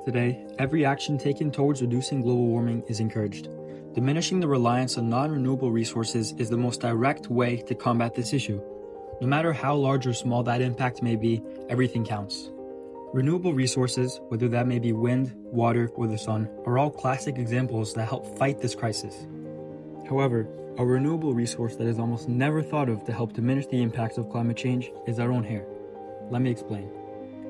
Today, every action taken towards reducing global warming is encouraged. Diminishing the reliance on non-renewable resources is the most direct way to combat this issue. No matter how large or small that impact may be, everything counts. Renewable resources, whether that may be wind, water, or the sun, are all classic examples that help fight this crisis. However, a renewable resource that is almost never thought of to help diminish the impacts of climate change is our own hair. Let me explain.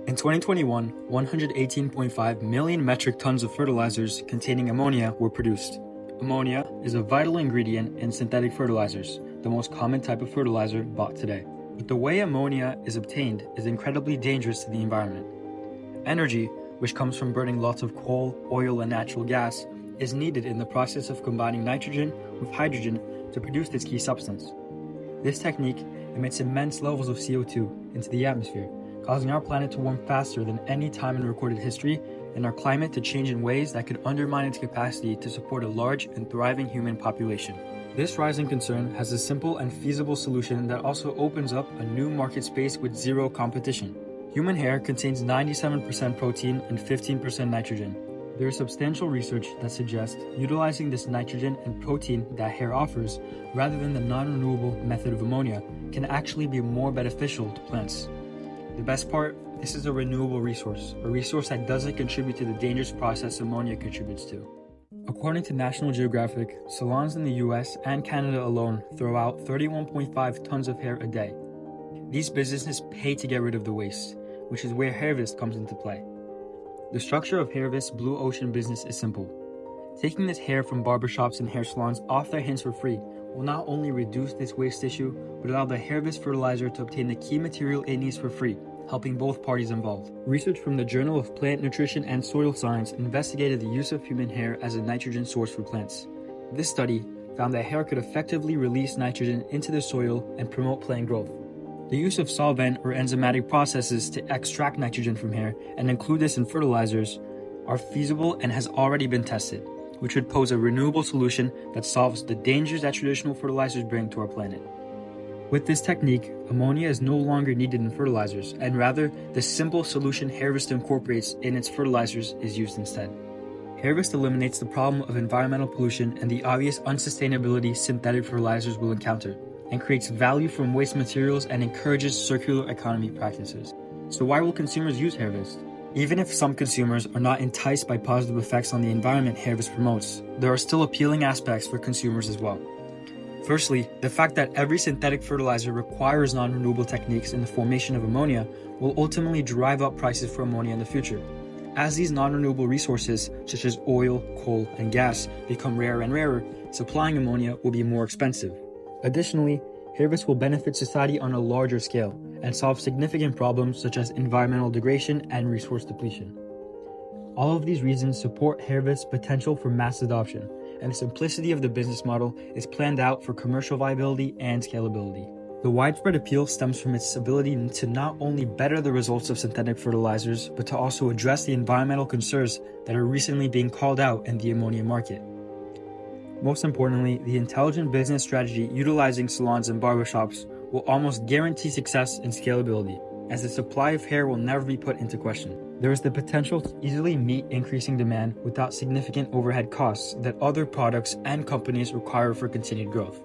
In 2021, 118.5 million metric tons of fertilizers containing ammonia were produced. Ammonia is a vital ingredient in synthetic fertilizers, the most common type of fertilizer bought today. But the way ammonia is obtained is incredibly dangerous to the environment. Energy, which comes from burning lots of coal, oil, and natural gas, is needed in the process of combining nitrogen with hydrogen to produce this key substance. This technique emits immense levels of CO2 into the atmosphere, causing our planet to warm faster than any time in recorded history, and our climate to change in ways that could undermine its capacity to support a large and thriving human population. This rising concern has a simple and feasible solution that also opens up a new market space with zero competition. Human hair contains 97% protein and 15% nitrogen. There is substantial research that suggests utilizing this nitrogen and protein that hair offers, rather than the non-renewable method of ammonia, can actually be more beneficial to plants. The best part, this is a renewable resource, a resource that doesn't contribute to the dangerous process ammonia contributes to. According to National Geographic, salons in the US and Canada alone throw out 31.5 tons of hair a day. These businesses pay to get rid of the waste, which is where Hairvest comes into play. The structure of Hairvest's Blue Ocean business is simple. Taking this hair from barbershops and hair salons off their hands for free will not only reduce this waste issue, but allow the Hairvest fertilizer to obtain the key material it needs for free, helping both parties involved. Research from the Journal of Plant Nutrition and Soil Science investigated the use of human hair as a nitrogen source for plants. This study found that hair could effectively release nitrogen into the soil and promote plant growth. The use of solvent or enzymatic processes to extract nitrogen from hair and include this in fertilizers are feasible and has already been tested, which would pose a renewable solution that solves the dangers that traditional fertilizers bring to our planet. With this technique, ammonia is no longer needed in fertilizers, and rather, the simple solution Hairvest incorporates in its fertilizers is used instead. Hairvest eliminates the problem of environmental pollution and the obvious unsustainability synthetic fertilizers will encounter, and creates value from waste materials and encourages circular economy practices. So why will consumers use Hairvest? Even if some consumers are not enticed by positive effects on the environment Hairvest promotes, there are still appealing aspects for consumers as well. Firstly, the fact that every synthetic fertilizer requires non-renewable techniques in the formation of ammonia will ultimately drive up prices for ammonia in the future. As these non-renewable resources, such as oil, coal, and gas, become rarer and rarer, supplying ammonia will be more expensive. Additionally, Hairvest will benefit society on a larger scale and solve significant problems such as environmental degradation and resource depletion. All of these reasons support Hairvest's potential for mass adoption, and the simplicity of the business model is planned out for commercial viability and scalability. The widespread appeal stems from its ability to not only better the results of synthetic fertilizers, but to also address the environmental concerns that are recently being called out in the ammonia market. Most importantly, the intelligent business strategy utilizing salons and barbershops will almost guarantee success and scalability, as the supply of hair will never be put into question. There is the potential to easily meet increasing demand without significant overhead costs that other products and companies require for continued growth.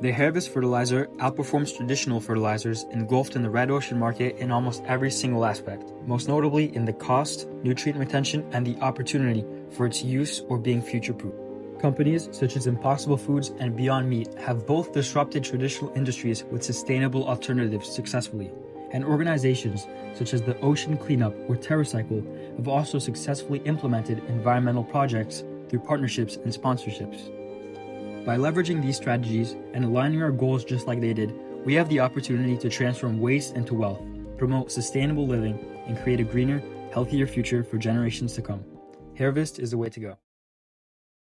The Hairvest fertilizer outperforms traditional fertilizers engulfed in the red ocean market in almost every single aspect, most notably in the cost, nutrient retention, and the opportunity for its use or being future-proof. Companies such as Impossible Foods and Beyond Meat have both disrupted traditional industries with sustainable alternatives successfully, and organizations such as the Ocean Cleanup or TerraCycle have also successfully implemented environmental projects through partnerships and sponsorships. By leveraging these strategies and aligning our goals just like they did, we have the opportunity to transform waste into wealth, promote sustainable living, and create a greener, healthier future for generations to come. Hairvest is the way to go.